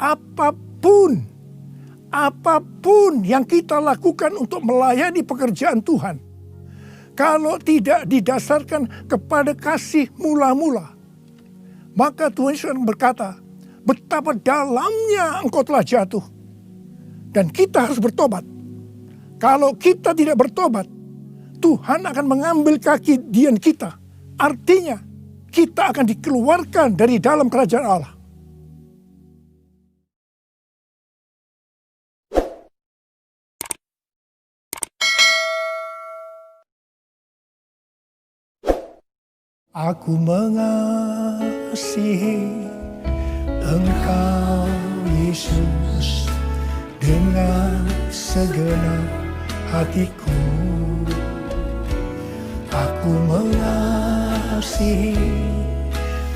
apapun yang kita lakukan untuk melayani pekerjaan Tuhan, kalau tidak didasarkan kepada kasih mula-mula, maka Tuhan Yesus berkata, betapa dalamnya engkau telah jatuh. Dan kita harus bertobat. Kalau kita tidak bertobat, Tuhan akan mengambil kaki dian kita. Artinya, kita akan dikeluarkan dari dalam kerajaan Allah. Aku mengasihi Engkau, Yesus, dengan segenap hatiku. Aku mengasihi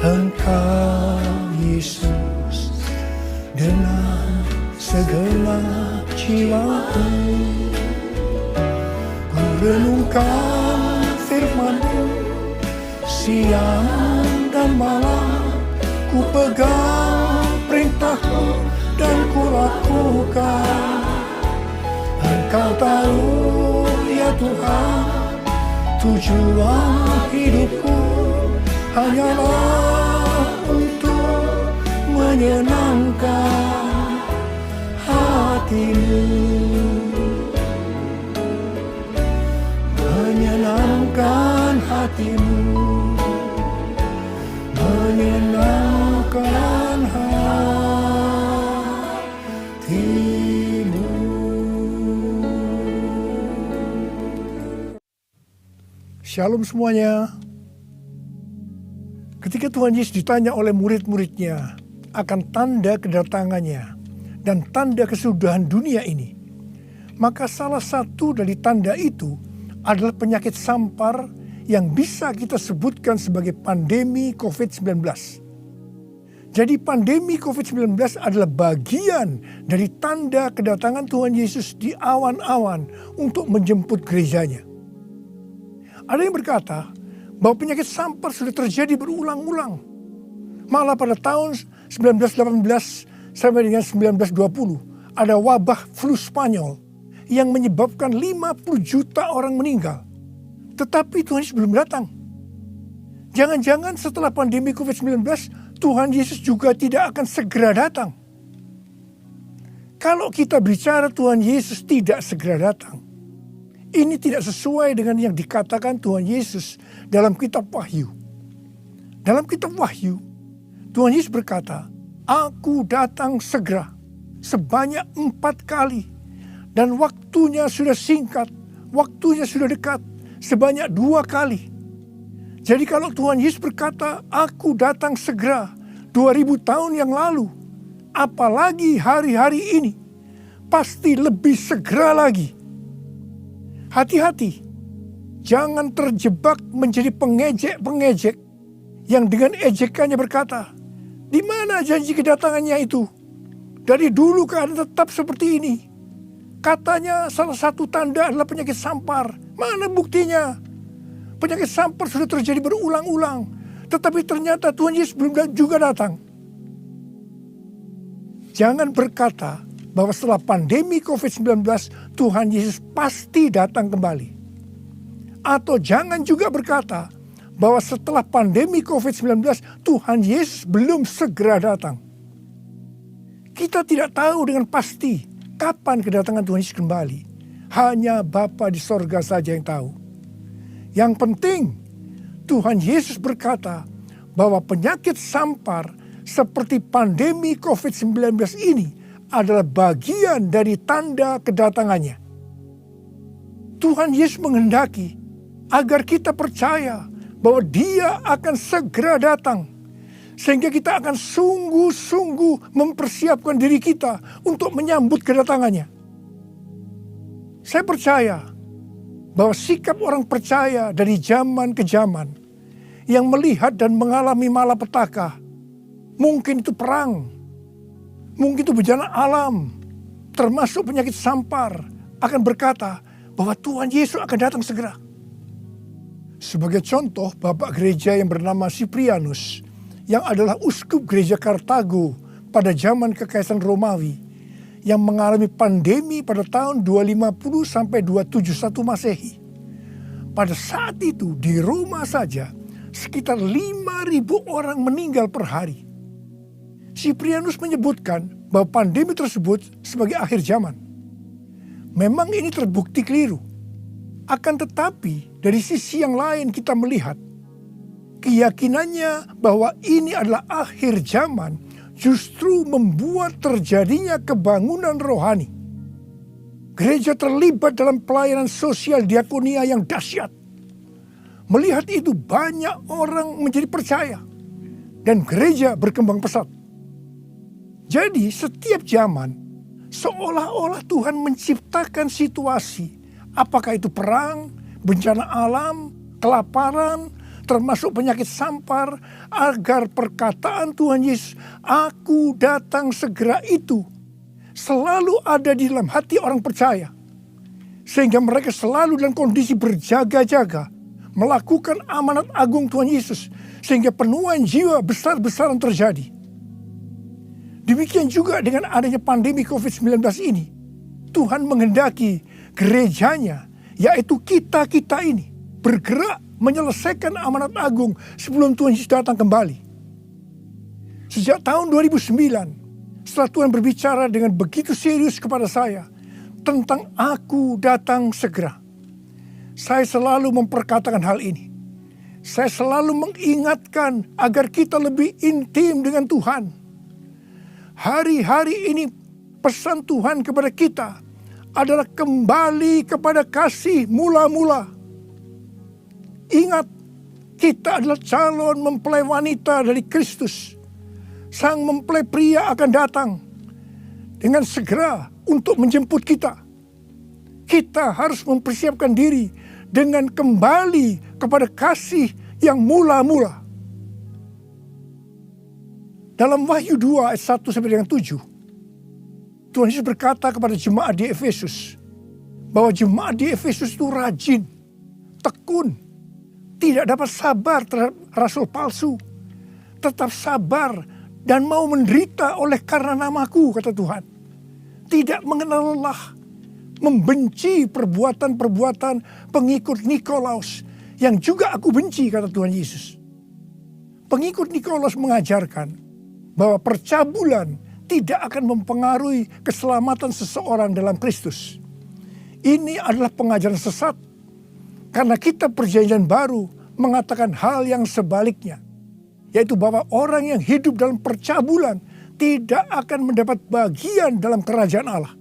Engkau, Yesus, dengan segenap jiwaku. Ku renungkan firman-Mu siang dan malam, ku pegang perintah-Mu dan ku lakukan. Engkau tahu ya Tuhan, tujuan hidupku hanyalah untuk menyenangkan hati-Mu. Menyenangkan hati-Mu. Menyenangkan hati-Mu. Shalom semuanya. Ketika Tuhan Yesus ditanya oleh murid-muridnya akan tanda kedatangannya dan tanda kesudahan dunia ini, maka salah satu dari tanda itu adalah penyakit sampar yang bisa kita sebutkan sebagai pandemi COVID-19. Jadi pandemi COVID-19 adalah bagian dari tanda kedatangan Tuhan Yesus di awan-awan untuk menjemput gerejanya. Ada yang berkata bahwa penyakit sampar sudah terjadi berulang-ulang. Malah pada tahun 1918 sampai dengan 1920 ada wabah flu Spanyol yang menyebabkan 50 juta orang meninggal. Tetapi Tuhan Yesus belum datang. Jangan-jangan setelah pandemi COVID-19, Tuhan Yesus juga tidak akan segera datang. Kalau kita bicara Tuhan Yesus tidak segera datang, ini tidak sesuai dengan yang dikatakan Tuhan Yesus dalam kitab Wahyu. Dalam kitab Wahyu, Tuhan Yesus berkata, Aku datang segera sebanyak 4 kali. Dan waktunya sudah singkat, waktunya sudah dekat sebanyak 2 kali. Jadi kalau Tuhan Yesus berkata, Aku datang segera 2000 tahun yang lalu, apalagi hari-hari ini, pasti lebih segera lagi. Hati-hati, jangan terjebak menjadi pengejek-pengejek yang dengan ejekannya berkata, di mana janji kedatangannya itu? Dari dulu keadaan tetap seperti ini. Katanya salah satu tanda adalah penyakit sampar. Mana buktinya? Penyakit sampar sudah terjadi berulang-ulang. Tetapi ternyata Tuhan Yesus belum juga datang. Jangan berkata bahwa setelah pandemi COVID-19 Tuhan Yesus pasti datang kembali. Atau jangan juga berkata bahwa setelah pandemi COVID-19 Tuhan Yesus belum segera datang. Kita tidak tahu dengan pasti kapan kedatangan Tuhan Yesus kembali. Hanya Bapa di sorga saja yang tahu. Yang penting, Tuhan Yesus berkata bahwa penyakit sampar seperti pandemi COVID-19 ini adalah bagian dari tanda kedatangannya. Tuhan Yesus menghendaki agar kita percaya bahwa Dia akan segera datang. Sehingga kita akan sungguh-sungguh mempersiapkan diri kita untuk menyambut kedatangannya. Saya percaya bahwa sikap orang percaya dari zaman ke zaman yang melihat dan mengalami malapetaka, mungkin itu perang, mungkin itu bencana alam, termasuk penyakit sampar, akan berkata bahwa Tuhan Yesus akan datang segera. Sebagai contoh, Bapak Gereja yang bernama Siprianus, yang adalah uskup gereja Kartago pada zaman Kekaisaran Romawi yang mengalami pandemi pada tahun 250 sampai 271 Masehi. Pada saat itu di Roma saja sekitar 5.000 orang meninggal per hari. Cyprianus menyebutkan bahwa pandemi tersebut sebagai akhir zaman. Memang ini terbukti keliru. Akan tetapi dari sisi yang lain kita melihat keyakinannya bahwa ini adalah akhir zaman justru membuat terjadinya kebangunan rohani. Gereja terlibat dalam pelayanan sosial diakonia yang dahsyat. Melihat itu banyak orang menjadi percaya dan gereja berkembang pesat. Jadi setiap zaman seolah-olah Tuhan menciptakan situasi, apakah itu perang, bencana alam, kelaparan, termasuk penyakit sampar, agar perkataan Tuhan Yesus, "Aku datang segera" itu selalu ada di dalam hati orang percaya. Sehingga mereka selalu dalam kondisi berjaga-jaga, melakukan amanat agung Tuhan Yesus, sehingga penuaian jiwa besar-besaran terjadi. Demikian juga dengan adanya pandemi COVID-19 ini, Tuhan menghendaki gerejanya, yaitu kita-kita ini, bergerak menyelesaikan amanat agung sebelum Tuhan Yesus datang kembali. Sejak tahun 2009, setelah Tuhan berbicara dengan begitu serius kepada saya tentang "Aku datang segera", saya selalu memperkatakan hal ini. Saya selalu mengingatkan agar kita lebih intim dengan Tuhan. Hari-hari ini pesan Tuhan kepada kita adalah kembali kepada kasih mula-mula. Ingat, kita adalah calon mempelai wanita dari Kristus. Sang mempelai pria akan datang dengan segera untuk menjemput kita. Kita harus mempersiapkan diri dengan kembali kepada kasih yang mula-mula. Dalam Wahyu 2 ayat 1 sampai dengan 7, Tuhan Yesus berkata kepada jemaat di Efesus bahwa jemaat di Efesus itu rajin, tekun, tidak dapat sabar terhadap rasul palsu, tetap sabar dan mau menderita oleh karena namaku, kata Tuhan. Tidak mengenal lelah, membenci perbuatan-perbuatan pengikut Nikolaus yang juga aku benci, kata Tuhan Yesus. Pengikut Nikolaus mengajarkan bahwa percabulan tidak akan mempengaruhi keselamatan seseorang dalam Kristus. Ini adalah pengajaran sesat, karena kita perjanjian baru mengatakan hal yang sebaliknya, yaitu bahwa orang yang hidup dalam percabulan tidak akan mendapat bagian dalam kerajaan Allah.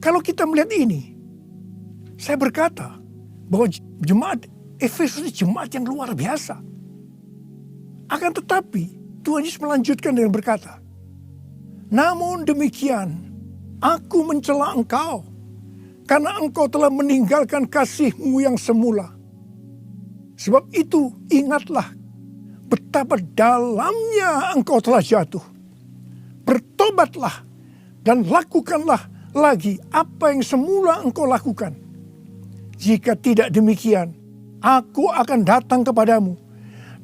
Kalau kita melihat ini, saya berkata bahwa jemaat Efesus ini jemaat yang luar biasa. Akan tetapi Tuhan Yesus melanjutkan dengan berkata, "Namun demikian, aku mencela engkau, karena engkau telah meninggalkan kasihmu yang semula. Sebab itu ingatlah betapa dalamnya engkau telah jatuh. Bertobatlah dan lakukanlah lagi apa yang semula engkau lakukan. Jika tidak demikian, aku akan datang kepadamu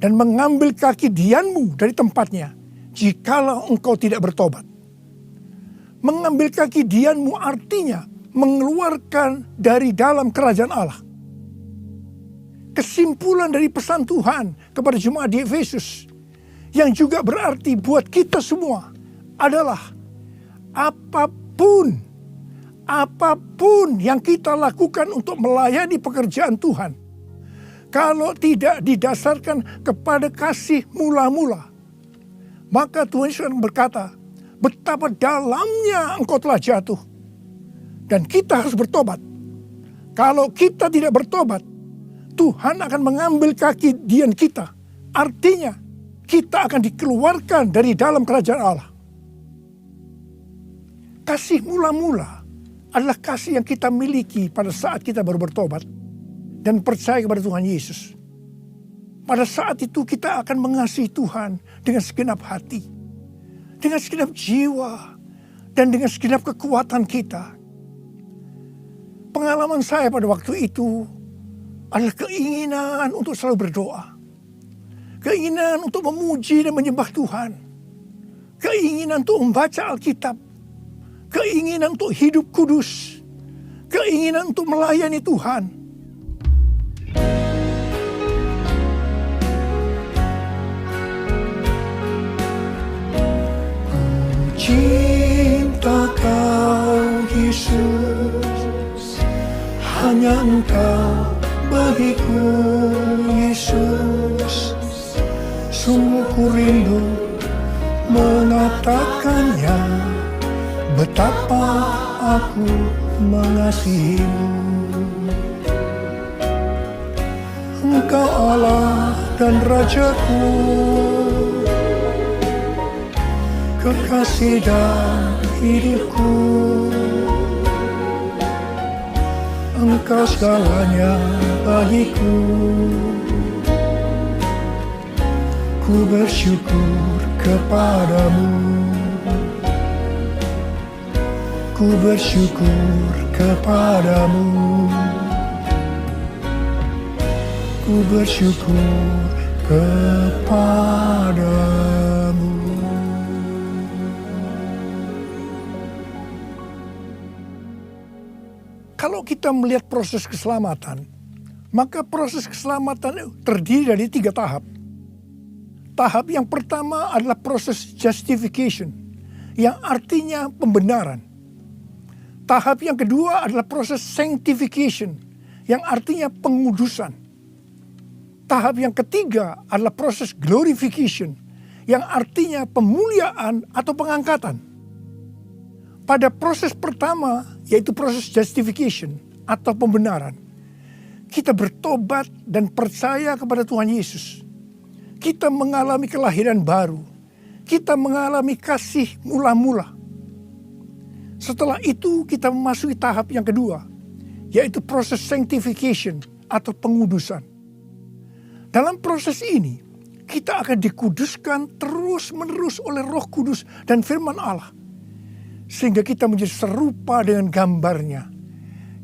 dan mengambil kaki dianmu dari tempatnya, jikalau engkau tidak bertobat." Mengambil kaki dianmu artinya mengeluarkan dari dalam kerajaan Allah. Kesimpulan dari pesan Tuhan kepada jemaat di Efesus, yang juga berarti buat kita semua, adalah apapun yang kita lakukan untuk melayani pekerjaan Tuhan, kalau tidak didasarkan kepada kasih mula-mula, maka Tuhan Yesus berkata, betapa dalamnya engkau telah jatuh. Dan kita harus bertobat. Kalau kita tidak bertobat, Tuhan akan mengambil kaki dian kita. Artinya, kita akan dikeluarkan dari dalam kerajaan Allah. Kasih mula-mula adalah kasih yang kita miliki pada saat kita baru bertobat dan percaya kepada Tuhan Yesus. Pada saat itu kita akan mengasihi Tuhan dengan segenap hati, dengan segenap jiwa, dan dengan segenap kekuatan kita. Pengalaman saya pada waktu itu adalah keinginan untuk selalu berdoa. Keinginan untuk memuji dan menyembah Tuhan. keinginan untuk membaca Alkitab, keinginan untuk hidup kudus, keinginan untuk melayani Tuhan. Cinta Kau Yesus, hanya Engkau bagiku Yesus. Sungguh ku rindu mengatakannya, betapa aku mengasihimu. Engkau Allah dan Rajaku, kekasih dan hidupku. Engkau segalanya bagiku. Ku bersyukur kepadamu. Ku bersyukur kepadamu. Ku bersyukur kepadamu. Kalau kita melihat proses keselamatan, maka proses keselamatan terdiri dari 3 tahap. Tahap yang pertama adalah proses justification, yang artinya pembenaran. Tahap yang kedua adalah proses sanctification, yang artinya pengudusan. Tahap yang ketiga adalah proses glorification, yang artinya pemuliaan atau pengangkatan. Pada proses pertama, yaitu proses justification atau pembenaran, kita bertobat dan percaya kepada Tuhan Yesus. Kita mengalami kelahiran baru. Kita mengalami kasih mula-mula. Setelah itu kita memasuki tahap yang kedua, yaitu proses sanctification atau pengudusan. Dalam proses ini, kita akan dikuduskan terus-menerus oleh Roh Kudus dan firman Allah. Sehingga kita menjadi serupa dengan gambarnya,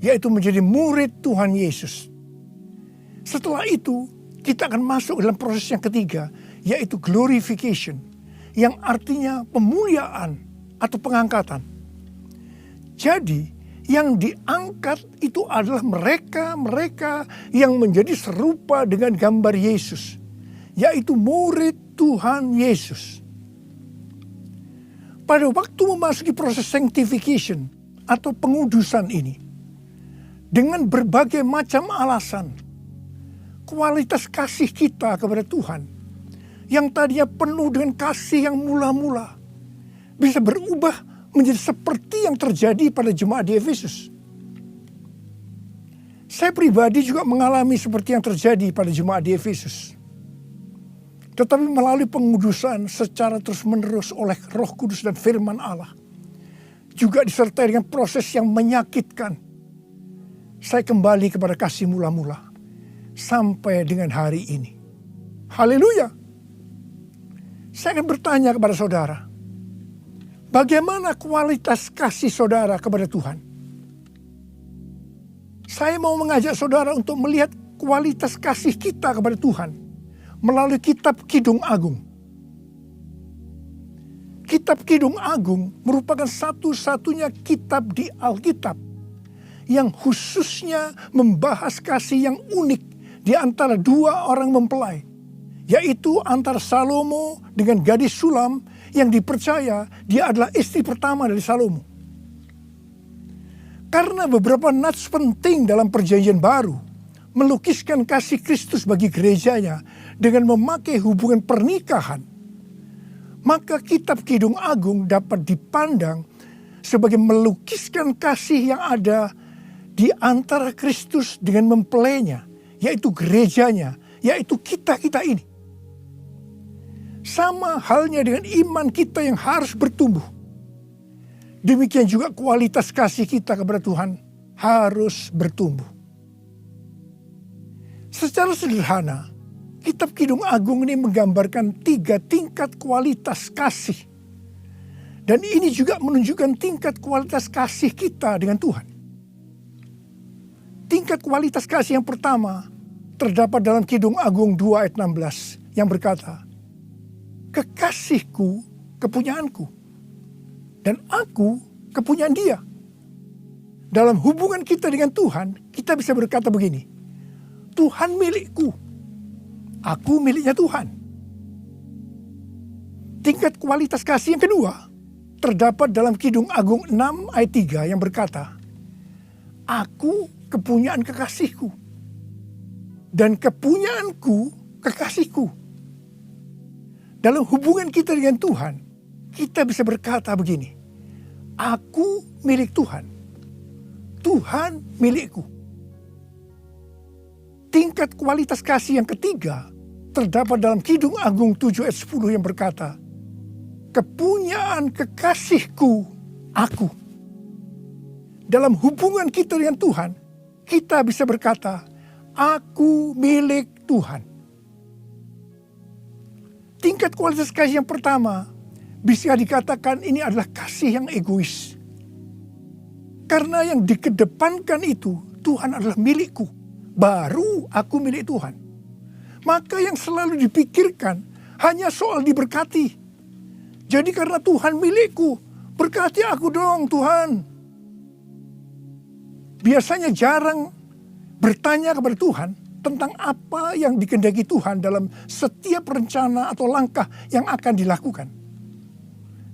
yaitu menjadi murid Tuhan Yesus. Setelah itu, kita akan masuk dalam proses yang ketiga, yaitu glorification, yang artinya pemuliaan atau pengangkatan. Jadi, yang diangkat itu adalah mereka yang menjadi serupa dengan gambar Yesus, yaitu murid Tuhan Yesus. Pada waktu memasuki proses sanctification atau pengudusan ini, dengan berbagai macam alasan, kualitas kasih kita kepada Tuhan, yang tadinya penuh dengan kasih yang mula-mula, bisa berubah menjadi seperti yang terjadi pada jemaat di Efesus. Saya pribadi juga mengalami seperti yang terjadi pada jemaat di Efesus. Tetapi melalui pengudusan secara terus-menerus oleh Roh Kudus dan firman Allah, juga disertai dengan proses yang menyakitkan, saya kembali kepada kasih mula-mula sampai dengan hari ini. Haleluya. Saya akan bertanya kepada saudara, bagaimana kualitas kasih saudara kepada Tuhan? Saya mau mengajak saudara untuk melihat kualitas kasih kita kepada Tuhan melalui kitab Kidung Agung. Kitab Kidung Agung merupakan satu-satunya kitab di Alkitab yang khususnya membahas kasih yang unik di antara 2 orang mempelai, yaitu antara Salomo dengan gadis Sulam yang dipercaya dia adalah istri pertama dari Salomo. Karena beberapa nats penting dalam Perjanjian Baru melukiskan kasih Kristus bagi gerejanya dengan memakai hubungan pernikahan, maka kitab Kidung Agung dapat dipandang sebagai melukiskan kasih yang ada di antara Kristus dengan mempelainya, yaitu gerejanya, yaitu kita-kita ini. Sama halnya dengan iman kita yang harus bertumbuh. Demikian juga kualitas kasih kita kepada Tuhan harus bertumbuh. Secara sederhana, kitab Kidung Agung ini menggambarkan 3 tingkat kualitas kasih. Dan ini juga menunjukkan tingkat kualitas kasih kita dengan Tuhan. Tingkat kualitas kasih yang pertama terdapat dalam Kidung Agung 2 ayat 16 yang berkata, "Kekasihku, kepunyaanku. Dan aku kepunyaan dia. Dalam hubungan kita dengan Tuhan, kita bisa berkata begini, Tuhan milikku, aku miliknya Tuhan. Tingkat kualitas kasih yang kedua terdapat dalam Kidung Agung 6 ayat 3 yang berkata, aku kepunyaan kekasihku, dan kepunyaanku kekasihku. Dalam hubungan kita dengan Tuhan, kita bisa berkata begini, aku milik Tuhan, Tuhan milikku. Tingkat kualitas kasih yang ketiga terdapat dalam Kidung Agung 7 ayat 10 yang berkata, kepunyaan kekasihku aku. Dalam hubungan kita dengan Tuhan, kita bisa berkata, aku milik Tuhan. Tingkat kualitas kasih yang pertama bisa dikatakan ini adalah kasih yang egois. Karena yang dikedepankan itu, Tuhan adalah milikku, baru aku milik Tuhan. Maka yang selalu dipikirkan hanya soal diberkati. Jadi karena Tuhan milikku, berkati aku dong Tuhan. Biasanya jarang bertanya kepada Tuhan tentang apa yang dikehendaki Tuhan dalam setiap rencana atau langkah yang akan dilakukan.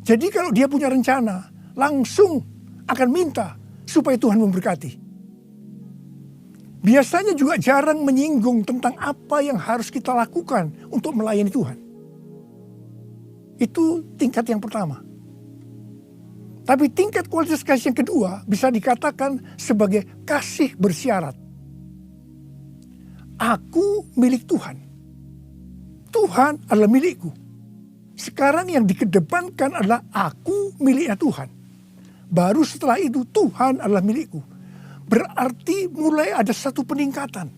Jadi kalau dia punya rencana, langsung akan minta supaya Tuhan memberkati. Biasanya juga jarang menyinggung tentang apa yang harus kita lakukan untuk melayani Tuhan. Itu tingkat yang pertama. Tapi tingkat kualitas kasih yang kedua bisa dikatakan sebagai kasih bersyarat. Aku milik Tuhan. Tuhan adalah milikku. Sekarang yang dikedepankan adalah aku miliknya Tuhan. Baru setelah itu Tuhan adalah milikku. Berarti mulai ada satu peningkatan.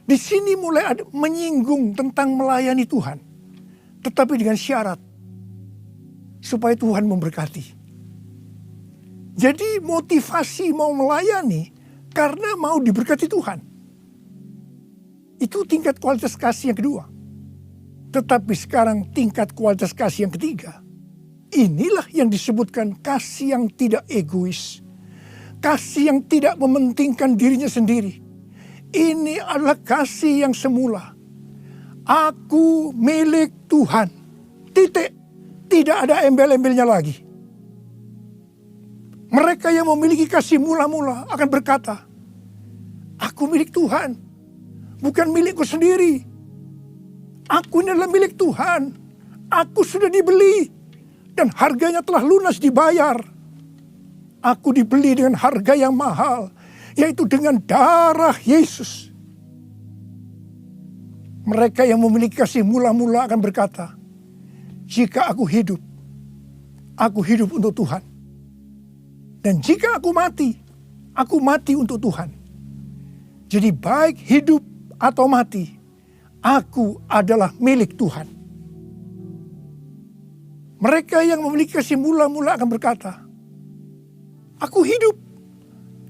Di sini mulai ada menyinggung tentang melayani Tuhan. Tetapi dengan syarat. Supaya Tuhan memberkati. Jadi motivasi mau melayani karena mau diberkati Tuhan. Itu tingkat kualitas kasih yang kedua. Tetapi sekarang tingkat kualitas kasih yang ketiga. Inilah yang disebutkan kasih yang tidak egois. Kasih yang tidak mementingkan dirinya sendiri. Ini adalah kasih yang semula. Aku milik Tuhan. Titik. Tidak ada embel-embelnya lagi. Mereka yang memiliki kasih mula-mula akan berkata, aku milik Tuhan. Bukan milikku sendiri. Aku ini adalah milik Tuhan. Aku sudah dibeli. Dan harganya telah lunas dibayar. Aku dibeli dengan harga yang mahal. Yaitu dengan darah Yesus. Mereka yang memiliki kasih mula-mula akan berkata, jika aku hidup untuk Tuhan. Dan jika aku mati untuk Tuhan. Jadi baik hidup atau mati, aku adalah milik Tuhan. Mereka yang memiliki kasih mula-mula akan berkata, aku hidup,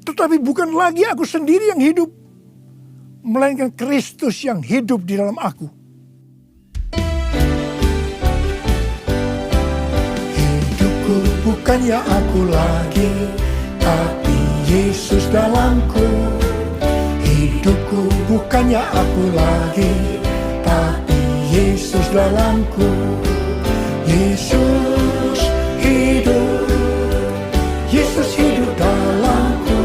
tetapi bukan lagi aku sendiri yang hidup, melainkan Kristus yang hidup di dalam aku. Hidupku bukannya aku lagi, tapi Yesus dalamku. Hidupku bukannya aku lagi, tapi Yesus dalamku. Yesus hidup, Yesus hidup dalamku.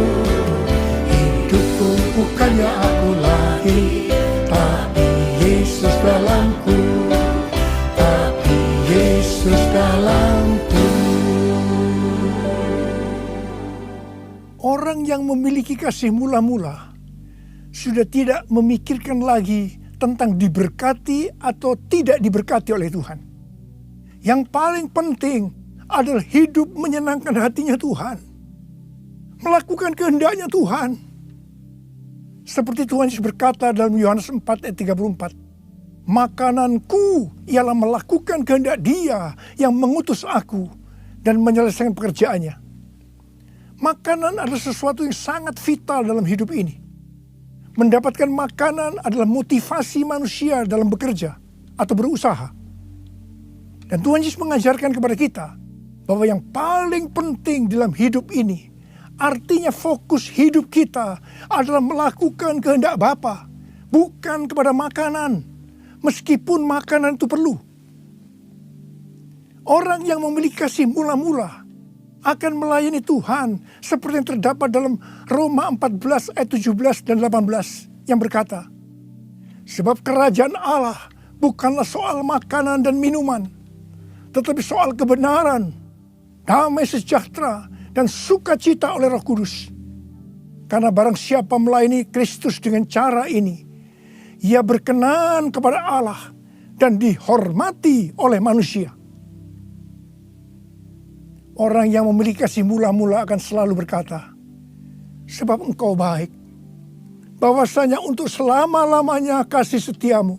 Hidupku bukannya aku lagi, tapi Yesus dalamku, tapi Yesus dalamku. Orang yang memiliki kasih mula-mula sudah tidak memikirkan lagi tentang diberkati atau tidak diberkati oleh Tuhan. Yang paling penting adalah hidup menyenangkan hatinya Tuhan. Melakukan kehendaknya Tuhan. Seperti Tuhan Yesus berkata dalam Yohanes 4 ayat 34. Makananku ialah melakukan kehendak Dia yang mengutus aku dan menyelesaikan pekerjaannya. Makanan adalah sesuatu yang sangat vital dalam hidup ini. Mendapatkan makanan adalah motivasi manusia dalam bekerja atau berusaha. Dan Tuhan Yesus mengajarkan kepada kita bahwa yang paling penting dalam hidup ini, artinya fokus hidup kita adalah melakukan kehendak Bapa, bukan kepada makanan, meskipun makanan itu perlu. Orang yang memiliki kasih mula-mula akan melayani Tuhan seperti yang terdapat dalam Roma 14 ayat 17 dan 18 yang berkata, sebab kerajaan Allah bukanlah soal makanan dan minuman, tetapi soal kebenaran, damai sejahtera, dan sukacita oleh Roh Kudus. Karena barang siapa melayani Kristus dengan cara ini, ia berkenan kepada Allah dan dihormati oleh manusia. Orang yang memiliki kasih mula-mula akan selalu berkata, sebab engkau baik, bahwasanya untuk selama-lamanya kasih setiamu.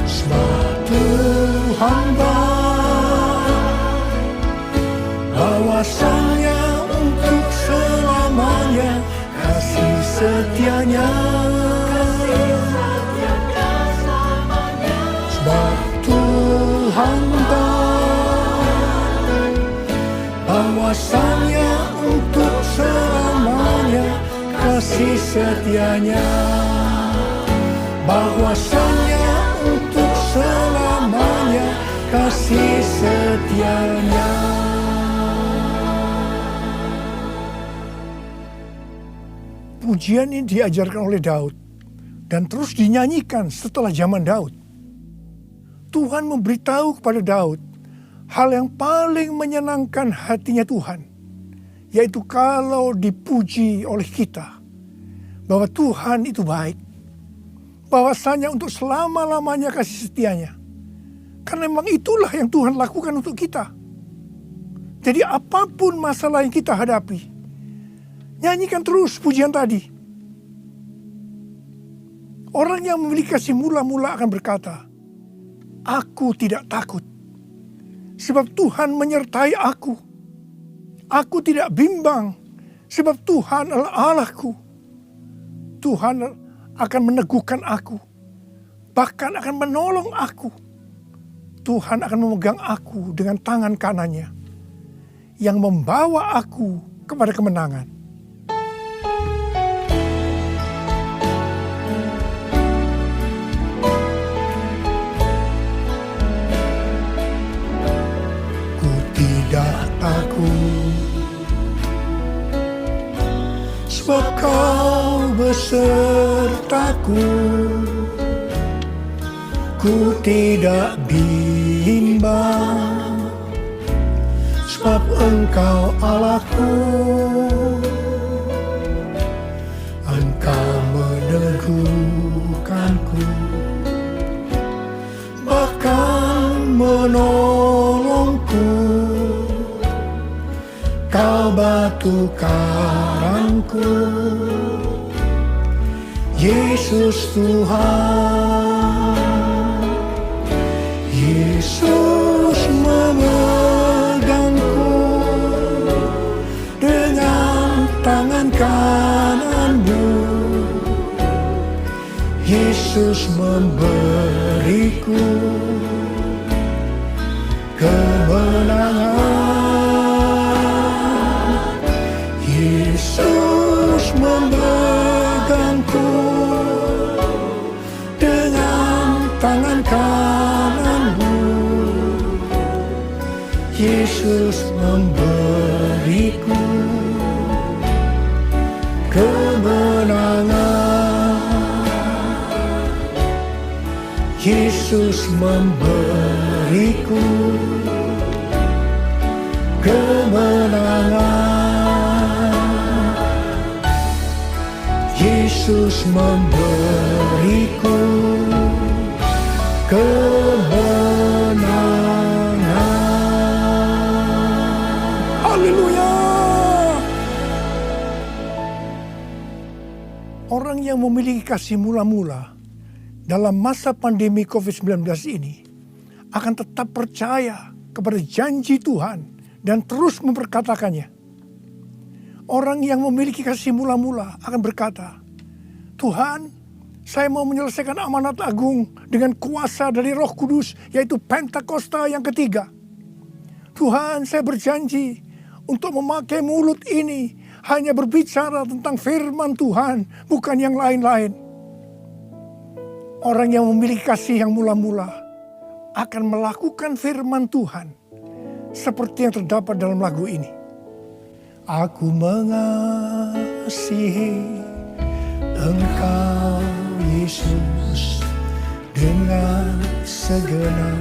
Sebab Tuhan baik, bahwasanya untuk selamanya kasih setianya. Sebab Tuhan baik, bahwasanya untuk selamanya kasih setianya. Bahwasanya untuk selamanya kasih setianya. Pujian ini diajarkan oleh Daud dan terus dinyanyikan setelah zaman Daud. Tuhan memberitahu kepada Daud hal yang paling menyenangkan hatinya Tuhan, yaitu kalau dipuji oleh kita, bahwa Tuhan itu baik, bahwasanya untuk selama-lamanya kasih setianya. Karena memang itulah yang Tuhan lakukan untuk kita. Jadi apapun masalah yang kita hadapi, nyanyikan terus pujian tadi. Orang yang memiliki kasih mula-mula akan berkata, aku tidak takut, sebab Tuhan menyertai aku. Aku tidak bimbang, sebab Tuhan adalah Allahku. Tuhan akan meneguhkan aku, bahkan akan menolong aku. Tuhan akan memegang aku dengan tangan kanannya, yang membawa aku kepada kemenangan. Tidak takut, sebab kau besertaku. Ku tidak bimbang, sebab engkau Allahku. Engkau meneguhkanku, bahkan menolongku. Kau batu karangku, Yesus Tuhan. Yesus memegangku dengan tangan kananmu. Yesus memberiku kemenangan. Yesus memegangku dengan tangan kananmu. Yesus memberiku kemenangan. Yesus memberiku kemenangan. Yesus memberiku kemenangan. Haleluya. Orang yang memiliki kasih mula-mula dalam masa pandemi COVID-19 ini akan tetap percaya kepada janji Tuhan dan terus memperkatakannya. Orang yang memiliki kasih mula-mula akan berkata, Tuhan, saya mau menyelesaikan amanat agung dengan kuasa dari Roh Kudus, yaitu Pentakosta yang ketiga. Tuhan, saya berjanji untuk memakai mulut ini hanya berbicara tentang firman Tuhan, bukan yang lain-lain. Orang yang memiliki kasih yang mula-mula akan melakukan firman Tuhan seperti yang terdapat dalam lagu ini. Aku mengasihi Engkau Yesus dengan segenap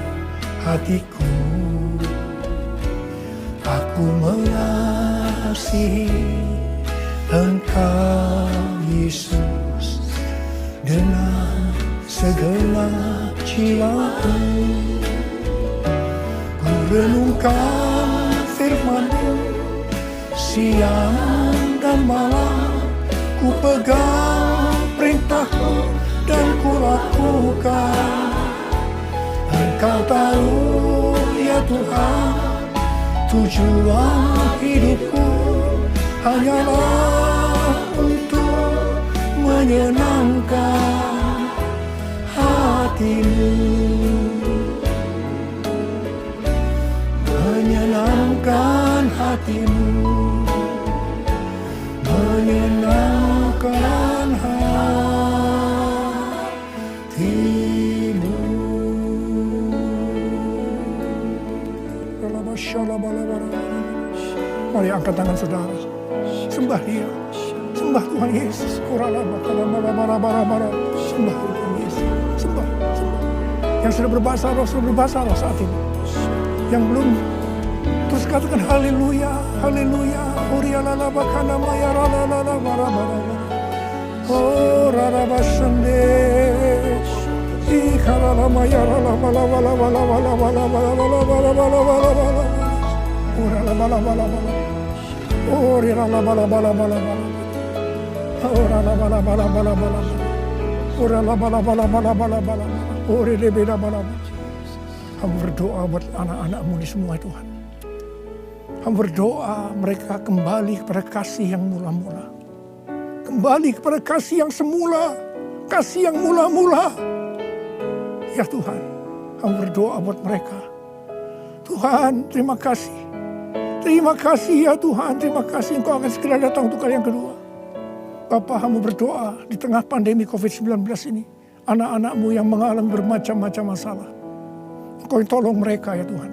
hatiku. Aku mengasihi Engkau Yesus dengan segenap jiwaku. Ku renungkan firman-Mu siang dan malam, ku pegang perintah-Mu dan ku lakukan. Engkau tahu ya Tuhan, tujuan hidupku hanyalah untuk menyenangkan hati-Mu. Menyenangkan hati-Mu, menyenangkan hati-Mu. Mari angkat tangan saudara, sembah Dia, sembah Tuhan Yesus. Sembah Tuhan Yesus, sembah. Yang sudah berbahasa roh saat ini. Yang belum, terus katakan haleluya, haleluya. Orialalabakana mayaralalalabarabarabara. Oh rarabasande. Ikaralamayaralabalabalabalabalabalabalabalabalabalabala. Oralabalabalabala. Orialalabalabalabala. Oralabalabalabala. Oralabalabalabala. Orilebelabalabala. Hamba berdoa buat anak-anak-Mu di semua Tuhan. Hamba berdoa mereka kembali kepada kasih yang mula-mula. Kembali kepada kasih yang semula. Kasih yang mula-mula. Ya Tuhan, hamba berdoa buat mereka. Tuhan, terima kasih. Terima kasih ya Tuhan, terima kasih Engkau akan segera datang untuk kali yang kedua. Bapa, hamba berdoa di tengah pandemi COVID-19 ini. Anak-anak-Mu yang mengalami bermacam-macam masalah. Engkau tolong mereka ya Tuhan.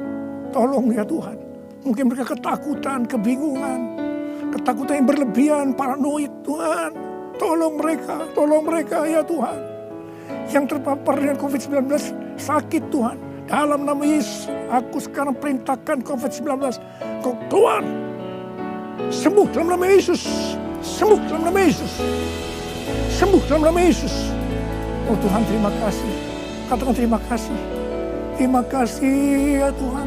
Tolong ya Tuhan. Mungkin mereka ketakutan, kebingungan. Ketakutan yang berlebihan, paranoid Tuhan. Tolong mereka ya Tuhan. Yang terpapar dengan COVID-19 sakit Tuhan. Dalam nama Yesus, aku sekarang perintahkan COVID-19. Kau keluar. Sembuh dalam nama Yesus. Sembuh dalam nama Yesus. Sembuh dalam nama Yesus. Oh Tuhan, terima kasih. Katakan terima kasih. Terima kasih ya Tuhan.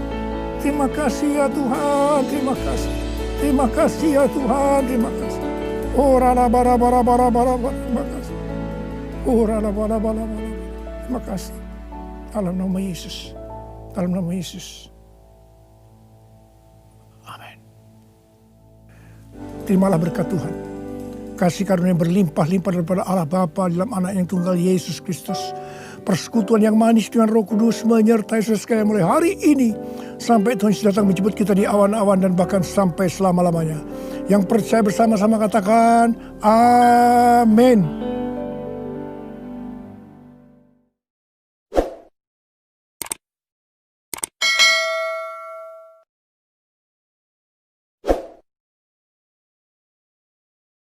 Terima kasih ya Tuhan. Terima kasih. Terima kasih ya Tuhan. Terima kasih. Oh rala bara bara bara bara. Terima kasih. Oh rala bara bara bara. Terima kasih. Dalam nama Yesus. Dalam nama Yesus. Amin. Terimalah berkat Tuhan. Kasih karunia berlimpah-limpah daripada Allah Bapa dalam anak yang tunggal Yesus Kristus. Persekutuan yang manis dengan Roh Kudus menyertai saudara sekalian mulai hari ini sampai Tuhan Yesus datang menjemput kita di awan-awan dan bahkan sampai selama-lamanya. Yang percaya bersama-sama katakan amin.